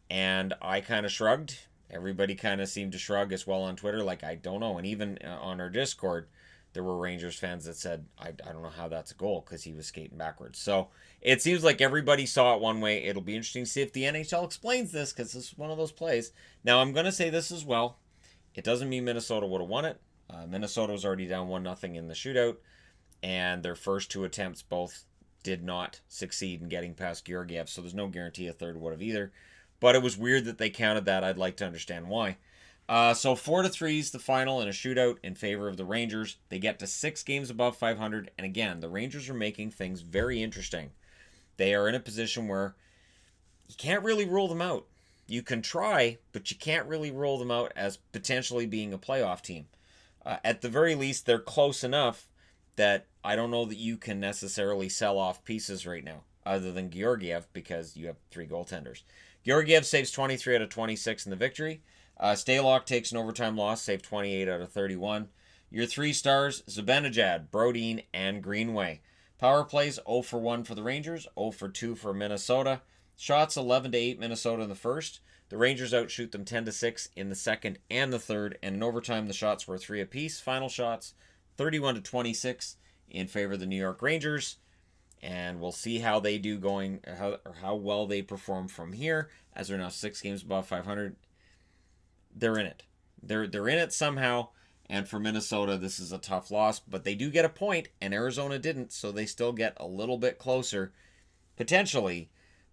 And I kind of shrugged. Everybody kind of seemed to shrug as well on Twitter, like, I don't know. And even on our Discord, there were Rangers fans that said, I don't know how that's a goal because he was skating backwards. So it seems like everybody saw it one way. It'll be interesting to see if the NHL explains this because this is one of those plays. Now, I'm going to say this as well. It doesn't mean Minnesota would have won it. Minnesota was already down 1-0 in the shootout, and their first two attempts both did not succeed in getting past Georgiev, so there's no guarantee a third would have either. But it was weird that they counted that. I'd like to understand why. So 4-3 is the final in a shootout in favor of the Rangers. They get to 6 games above 500. And again, the Rangers are making things very interesting. They are in a position where you can't really rule them out. You can try, but you can't really rule them out as potentially being a playoff team. At the very least, they're close enough that I don't know that you can necessarily sell off pieces right now, other than Georgiev, because you have 3 goaltenders. Georgiev saves 23 out of 26 in the victory. Stalock takes an overtime loss, saved 28 out of 31. Your 3 stars, Zibanejad, Brodin, and Greenway. Power plays 0 for 1 for the Rangers, 0 for 2 for Minnesota. Shots 11-8 Minnesota in the first. The Rangers outshoot them 10-6 in the second and the third. And in overtime, the shots were 3 apiece. Final shots 31-26 in favor of the New York Rangers. And we'll see how they do going, how well they perform from here, as they're now 6 games above 500. They're in it. They're in it somehow. And for Minnesota, this is a tough loss, but they do get a point, and Arizona didn't, so they still get a little bit closer, potentially,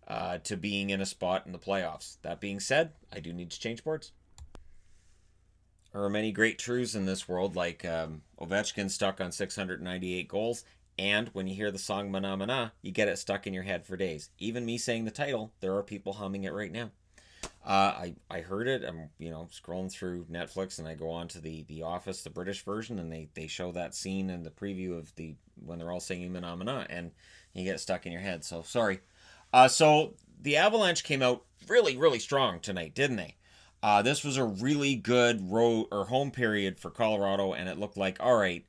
to being in a spot in the playoffs. That being said, I do need to change boards. There are many great truths in this world, like Ovechkin stuck on 698 goals. And when you hear the song Mana Mana, you get it stuck in your head for days. Even me saying the title, there are people humming it right now. I heard it. I'm scrolling through Netflix and I go on to the Office, the British version, and they show that scene in the preview of when they're all singing Mana Mana, and you get it stuck in your head. So sorry. So the Avalanche came out really, really strong tonight, didn't they? This was a really good home period for Colorado, and it looked like, all right,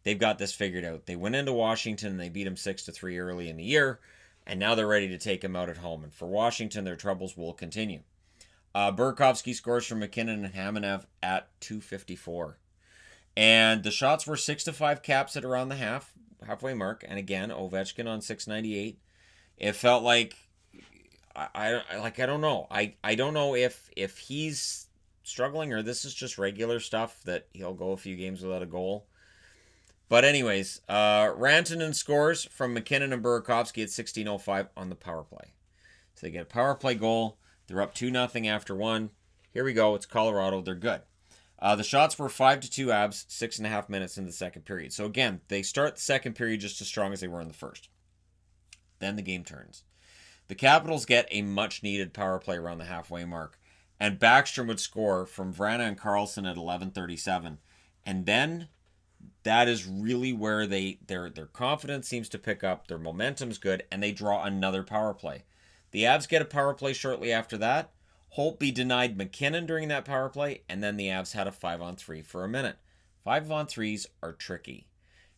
they've got this figured out. They went into Washington and they beat them 6-3 early in the year, and now they're ready to take them out at home. And for Washington, their troubles will continue. Burakovsky scores from McKinnon and Hamenev at 2:54. And the shots were 6-5 caps at around the halfway mark. And again, Ovechkin on 698. It felt like I don't know. I don't know if he's struggling or this is just regular stuff that he'll go a few games without a goal. But anyways, Rantanen scores from McKinnon and Burakovsky at 16:05 on the power play. So they get a power play goal. They're up 2-0 after 1. Here we go. It's Colorado. They're good. The shots were 5-2 Avs, 6.5 minutes in the second period. So again, they start the second period just as strong as they were in the first. Then the game turns. The Capitals get a much-needed power play around the halfway mark. And Backstrom would score from Vrana and Karlsson at 11:37. And then that is really where their confidence seems to pick up. Their momentum's good, and they draw another power play. The Avs get a power play shortly after that. Holtby denied McKinnon during that power play, and then the Avs had a 5-on-3 for a minute. 5-on-3s are tricky.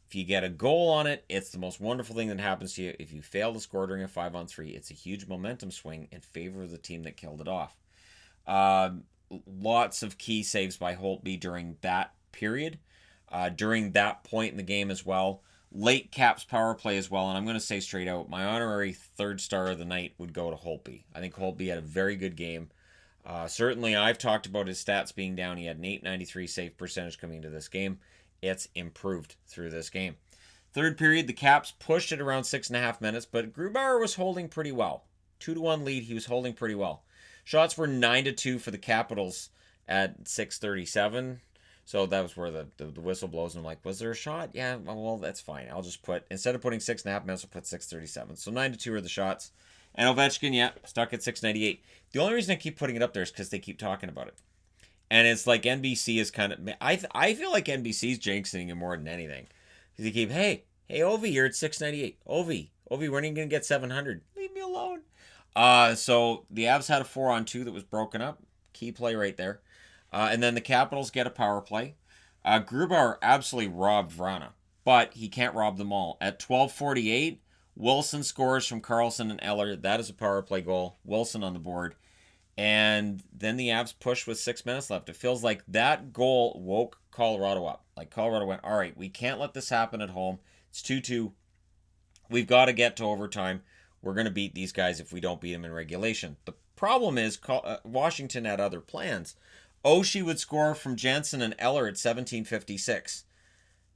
If you get a goal on it, it's the most wonderful thing that happens to you. If you fail to score during a 5-on-3, it's a huge momentum swing in favor of the team that killed it off. Lots of key saves by Holtby during that period. During that point in the game as well. Late Caps power play as well, and I'm going to say straight out, my honorary third star of the night would go to Holtby. I think Holtby had a very good game. Certainly, I've talked about his stats being down. He had an .893 save percentage coming into this game. It's improved through this game. Third period, the Caps pushed it around 6.5 minutes, but Grubauer was holding pretty well. 2-1 lead, he was holding pretty well. Shots were 9-2 for the Capitals at 6:37. So that was where the whistle blows, and I'm like, was there a shot? Yeah, well, that's fine. I'll just instead of putting 6.5 minutes, I'll put 6:37. So 9-2 are the shots. And Ovechkin, yeah, stuck at 698. The only reason I keep putting it up there is because they keep talking about it. And it's like NBC is kind of, I feel like NBC's jinxing him more than anything. Because he keep, hey, Ovi, you're at 698. Ovi, when are you going to get 700? Leave me alone. So the Avs had a 4-on-2 that was broken up. Key play right there. And then the Capitals get a power play. Grubauer absolutely robbed Vrana, but he can't rob them all. At 12:48, Wilson scores from Karlsson and Eller. That is a power play goal. Wilson on the board. And then the Avs push with 6 minutes left. It feels like that goal woke Colorado up. Like Colorado went, all right, we can't let this happen at home. It's 2-2. We've got to get to overtime. We're going to beat these guys if we don't beat them in regulation. The problem is Washington had other plans. Oshie would score from Jensen and Eller at 17:56.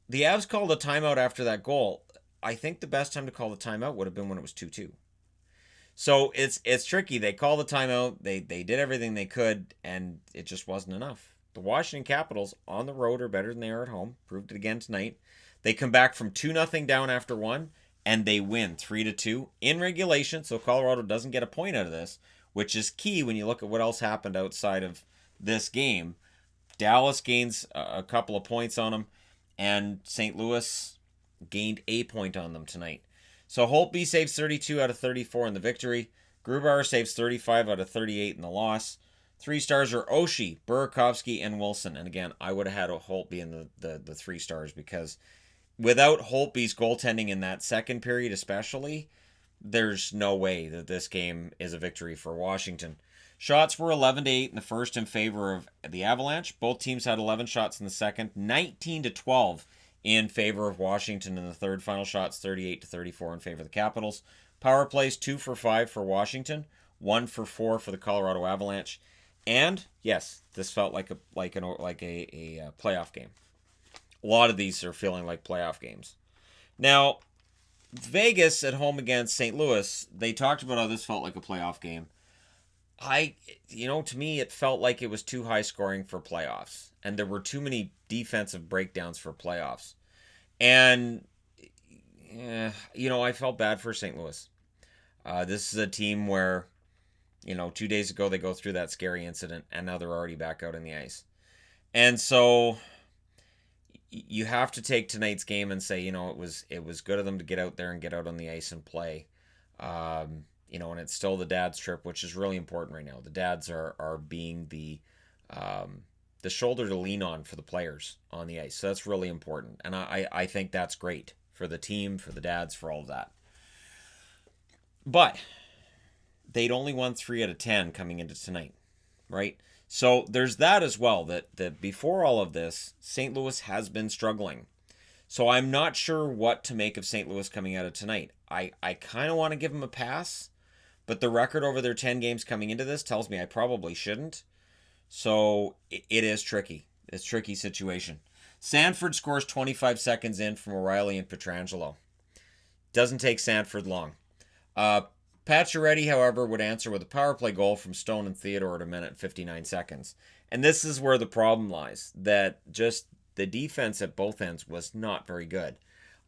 The Avs called a timeout after that goal. I think the best time to call the timeout would have been when it was 2-2. So it's tricky. They called the timeout. They did everything they could, and it just wasn't enough. The Washington Capitals on the road are better than they are at home. Proved it again tonight. They come back from 2-0 down after one, and they win 3-2 in regulation. So Colorado doesn't get a point out of this, which is key when you look at what else happened outside of this game. Dallas gains a couple of points on them, and St. Louis gained a point on them tonight. So Holtby saves 32 out of 34 in the victory. Grubauer saves 35 out of 38 in the loss. 3 stars are Oshie, Burakovsky, and Wilson. And again, I would have had Holtby in the 3 stars because without Holtby's goaltending in that second period especially, there's no way that this game is a victory for Washington. Shots were 11-8 in the first in favor of the Avalanche. Both teams had 11 shots in the second, 19-12 in favor of Washington in the third. Final shots 38-34 in favor of the Capitals. Power plays 2 for 5 for Washington, 1 for 4 for the Colorado Avalanche. And yes, this felt like a playoff game. A lot of these are feeling like playoff games. Now, Vegas at home against St. Louis, they talked about how this felt like a playoff game. To me, it felt like it was too high scoring for playoffs. And there were too many defensive breakdowns for playoffs. And, I felt bad for St. Louis. This is a team where, 2 days ago they go through that scary incident, and now they're already back out on the ice. And so you have to take tonight's game and say, it was good of them to get out there and get out on the ice and play. And it's still the dad's trip, which is really important right now. The dads are being the shoulder to lean on for the players on the ice. So that's really important. And I think that's great for the team, for the dads, for all of that. But they'd only won 3 out of 10 coming into tonight, right? So there's that as well, that before all of this, St. Louis has been struggling. So I'm not sure what to make of St. Louis coming out of tonight. I kind of want to give them a pass, but the record over their 10 games coming into this tells me I probably shouldn't. So it is tricky. It's a tricky situation. Sanford scores 25 seconds in from O'Reilly and Pietrangelo. Doesn't take Sanford long. Pacioretty, however, would answer with a power play goal from Stone and Theodore at 1:59 seconds. And this is where the problem lies, that just the defense at both ends was not very good.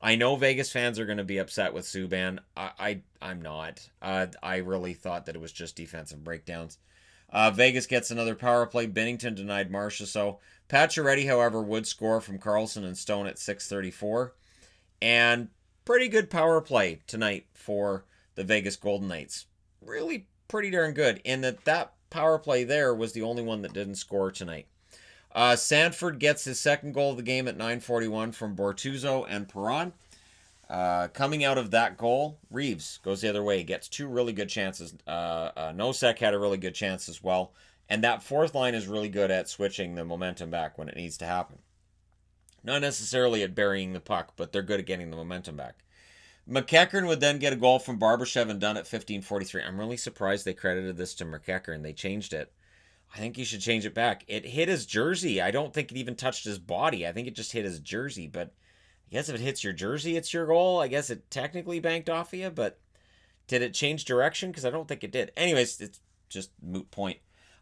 I know Vegas fans are going to be upset with Subban. I'm not. I really thought that it was just defensive breakdowns. Vegas gets another power play. Binnington denied Marcia. So Pacioretty, however, would score from Karlsson and Stone at 6:34. And pretty good power play tonight for the Vegas Golden Knights. Really pretty darn good in that power play there was the only one that didn't score tonight. Sanford gets his second goal of the game at 9:41 from Bortuzzo and Perron. Coming out of that goal, Reeves goes the other way. He gets 2 really good chances. Nosek had a really good chance as well. And that fourth line is really good at switching the momentum back when it needs to happen. Not necessarily at burying the puck, but they're good at getting the momentum back. McEachern would then get a goal from Barbashev and done at 15:43. I'm really surprised they credited this to McEachern. They changed it. I think you should change it back. It hit his jersey. I don't think it even touched his body. I think it just hit his jersey. But I guess if it hits your jersey, it's your goal. I guess it technically banked off of you. But did it change direction? Because I don't think it did. Anyways, it's just moot point.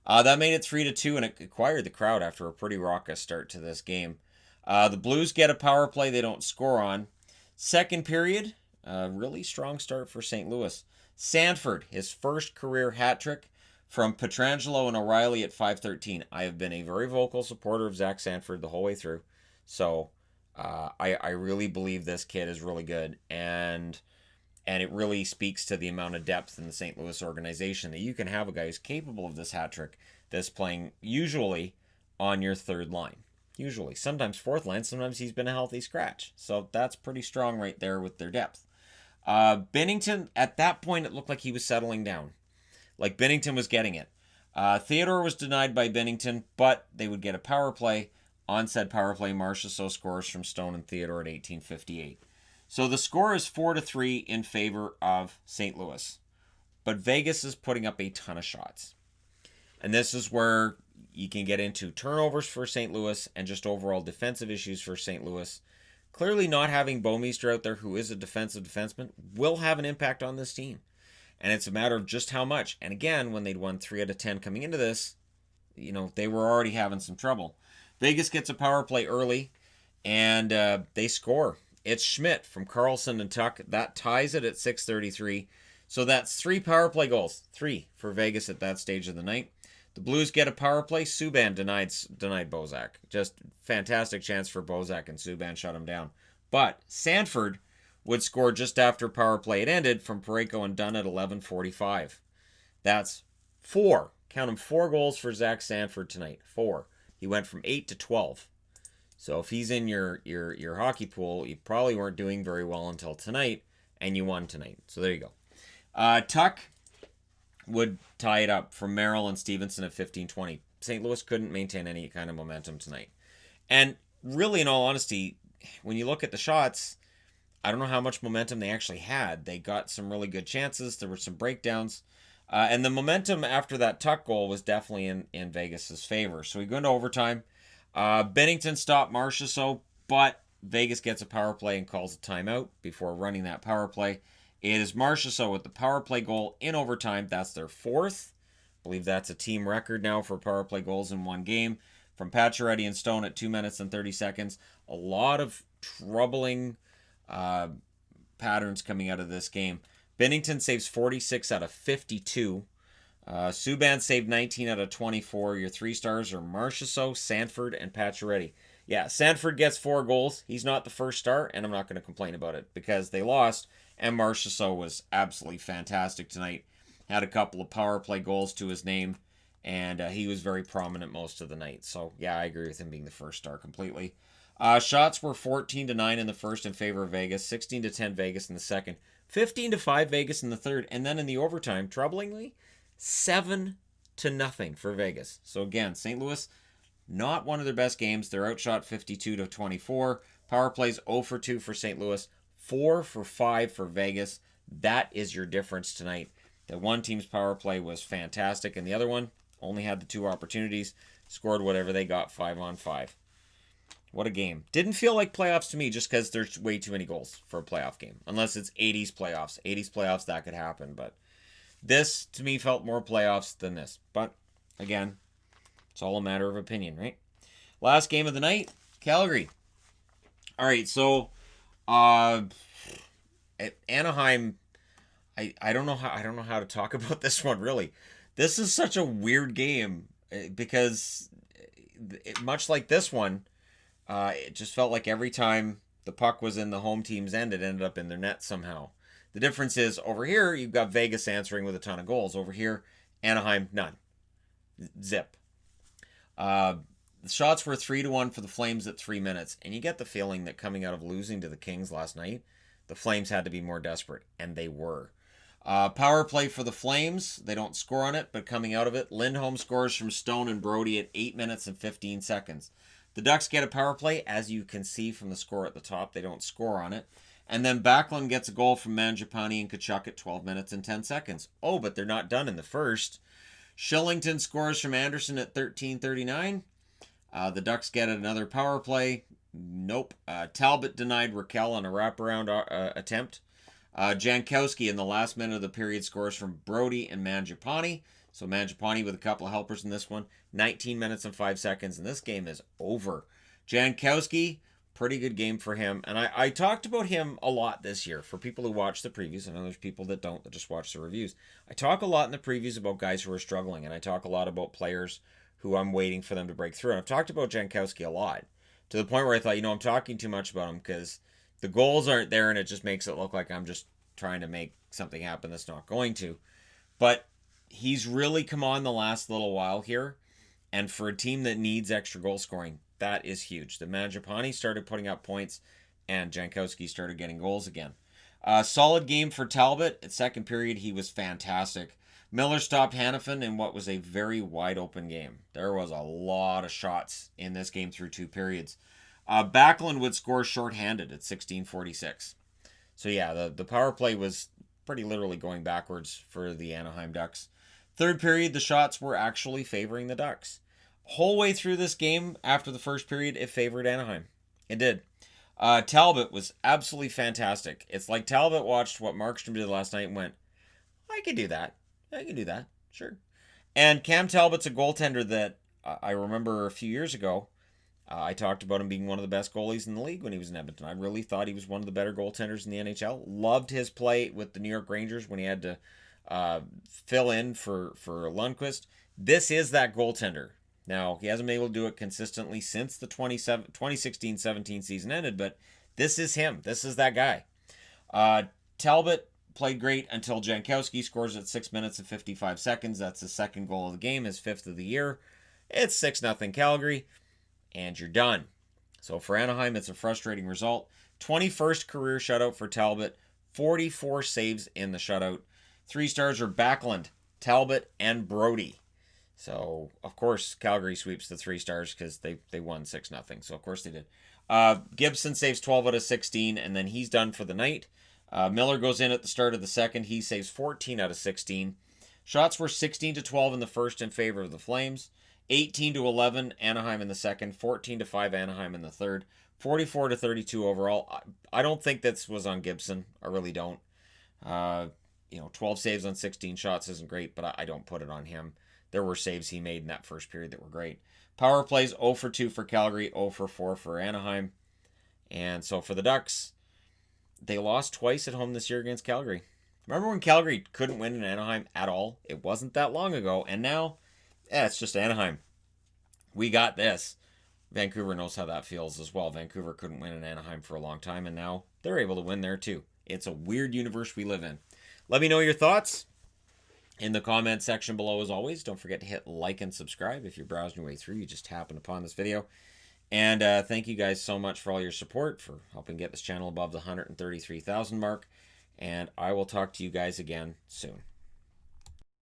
That made it 3-2, and it acquired the crowd after a pretty raucous start to this game. The Blues get a power play they don't score on. Second period, really strong start for St. Louis. Sanford, his first career hat trick from Pietrangelo and O'Reilly at 5:13. I have been a very vocal supporter of Zach Sanford the whole way through. So I really believe this kid is really good, and it really speaks to the amount of depth in the St. Louis organization that you can have a guy who's capable of this hat trick that's playing usually on your third line. Usually. Sometimes fourth line, sometimes he's been a healthy scratch. So that's pretty strong right there with their depth. Binnington, at that point, it looked like he was settling down. Like Binnington was getting it. Theodore was denied by Binnington, but they would get a power play. On said power play, Marchessault scores from Stone and Theodore at 18:58. So the score is 4-3 in favor of St. Louis. But Vegas is putting up a ton of shots. And this is where you can get into turnovers for St. Louis and just overall defensive issues for St. Louis. Clearly not having Bouwmeester out there, who is a defensive defenseman, will have an impact on this team. And it's a matter of just how much. And again, when they'd won 3 out of 10 coming into this, they were already having some trouble. Vegas gets a power play early, and they score. It's Schmidt from Carlson and Tuck. That ties it at 6:33. So that's 3 power play goals. 3 for Vegas at that stage of the night. The Blues get a power play. Subban denied Bozak. Just fantastic chance for Bozak, and Subban shut him down. But Sanford would score just after power play had ended from Parayko and Dunn at 11:45. That's 4. Count them, 4 goals for Zach Sanford tonight. 4. He went from 8 to 12. So if he's in your hockey pool, you probably weren't doing very well until tonight, and you won tonight. So there you go. Tuck would tie it up from Merrill and Stevenson at 15:20. St. Louis couldn't maintain any kind of momentum tonight. And really, in all honesty, when you look at the shots, I don't know how much momentum they actually had. They got some really good chances. There were some breakdowns. And the momentum after that Tuck goal was definitely in Vegas' favor. So we go into overtime. Binnington stopped Marchessault, but Vegas gets a power play and calls a timeout before running that power play. It is Marchessault with the power play goal in overtime. That's their 4th. I believe that's a team record now for power play goals in one game. From Pacioretty and Stone at 2 minutes and 30 seconds. A lot of troubling patterns coming out of this game. Binnington saves 46 out of 52. Subban saved 19 out of 24. Your 3 stars are Marchessault, Sanford, and Pacioretty. Yeah, Sanford gets 4 goals. He's not the first star, and I'm not going to complain about it because they lost, and Marchessault was absolutely fantastic tonight. Had a couple of power play goals to his name, and he was very prominent most of the night. So, yeah, I agree with him being the first star completely. Shots were 14-9 in the first in favor of Vegas, 16-10 Vegas in the second, 15-5 Vegas in the third, and then in the overtime, troublingly, 7-0 for Vegas. So again, St. Louis, not one of their best games. They're outshot 52-24. Power plays 0 for 2 for St. Louis, 4 for 5 for Vegas. That is your difference tonight. The one team's power play was fantastic, and the other one only had the 2 opportunities, scored whatever they got, 5-on-5. What a game. Didn't feel like playoffs to me just because there's way too many goals for a playoff game. Unless it's 80s playoffs. 80s playoffs, that could happen. But this, to me, felt more playoffs than this. But, again, it's all a matter of opinion, right? Last game of the night, Calgary. All right, so Anaheim, I don't know how to talk about this one, really. This is such a weird game because much like this one, it just felt like every time the puck was in the home team's end, it ended up in their net somehow. The difference is, over here, you've got Vegas answering with a ton of goals. Over here, Anaheim, none. Zip. The shots were 3-1 for the Flames at 3 minutes, and you get the feeling that coming out of losing to the Kings last night, the Flames had to be more desperate, and they were. Power play for the Flames. They don't score on it, but coming out of it, Lindholm scores from Stone and Brody at 8 minutes and 15 seconds. The Ducks get a power play. As you can see from the score at the top, they don't score on it. And then Backlund gets a goal from Mangiapane and Tkachuk at 12 minutes and 10 seconds. Oh, but they're not done in the first. Shillington scores from Anderson at 13:39. The Ducks get another power play. Nope. Talbot denied Raquel on a wraparound attempt. Jankowski in the last minute of the period scores from Brody and Mangiapane. So Mangiapane with a couple of helpers in this one. 19 minutes and 5 seconds, and this game is over. Jankowski, pretty good game for him. And I talked about him a lot this year for people who watch the previews. I know there's people that don't, that just watch the reviews. I talk a lot in the previews about guys who are struggling, and I talk a lot about players who I'm waiting for them to break through. And I've talked about Jankowski a lot to the point where I thought, I'm talking too much about him because the goals aren't there and it just makes it look like I'm just trying to make something happen that's not going to. But he's really come on the last little while here. And for a team that needs extra goal scoring, that is huge. The Mangiapane started putting up points and Jankowski started getting goals again. Solid game for Talbot. At second period, he was fantastic. Miller stopped Hannafin in what was a very wide open game. There was a lot of shots in this game through 2 periods. Backlund would score shorthanded at 16:46. So yeah, the power play was pretty literally going backwards for the Anaheim Ducks. Third period, the shots were actually favoring the Ducks. Whole way through this game, after the first period, it favored Anaheim. It did. Talbot was absolutely fantastic. It's like Talbot watched what Markstrom did last night and went, I can do that. I can do that. Sure. And Cam Talbot's a goaltender that I remember a few years ago. I talked about him being one of the best goalies in the league when he was in Edmonton. I really thought he was one of the better goaltenders in the NHL. Loved his play with the New York Rangers when he had to fill in for Lundqvist. This is that goaltender. Now, he hasn't been able to do it consistently since the 2016-17 season ended, but this is him. This is that guy. Talbot played great until Jankowski scores at 6 minutes and 55 seconds. That's his second goal of the game, his 5th of the year. It's 6-0 Calgary, and you're done. So for Anaheim, it's a frustrating result. 21st career shutout for Talbot, 44 saves in the shutout. 3 stars are Backlund, Talbot, and Brody. So, of course, Calgary sweeps the 3 stars because they won 6-0. So, of course, they did. Gibson saves 12 out of 16, and then he's done for the night. Miller goes in at the start of the second. He saves 14 out of 16. Shots were 16-12 in the first in favor of the Flames. 18-11 Anaheim in the second. 14-5 Anaheim in the third. 44-32 overall. I don't think this was on Gibson. I really don't. 12 saves on 16 shots isn't great, but I don't put it on him. There were saves he made in that first period that were great. Power plays 0 for 2 for Calgary, 0 for 4 for Anaheim. And so for the Ducks, they lost twice at home this year against Calgary. Remember when Calgary couldn't win in Anaheim at all? It wasn't that long ago. And now, it's just Anaheim. We got this. Vancouver knows how that feels as well. Vancouver couldn't win in Anaheim for a long time, and now they're able to win there too. It's a weird universe we live in. Let me know your thoughts in the comment section below as always. Don't forget to hit like and subscribe if you're browsing your way through. You just happened upon this video. And thank you guys so much for all your support, for helping get this channel above the 133,000 mark. And I will talk to you guys again soon.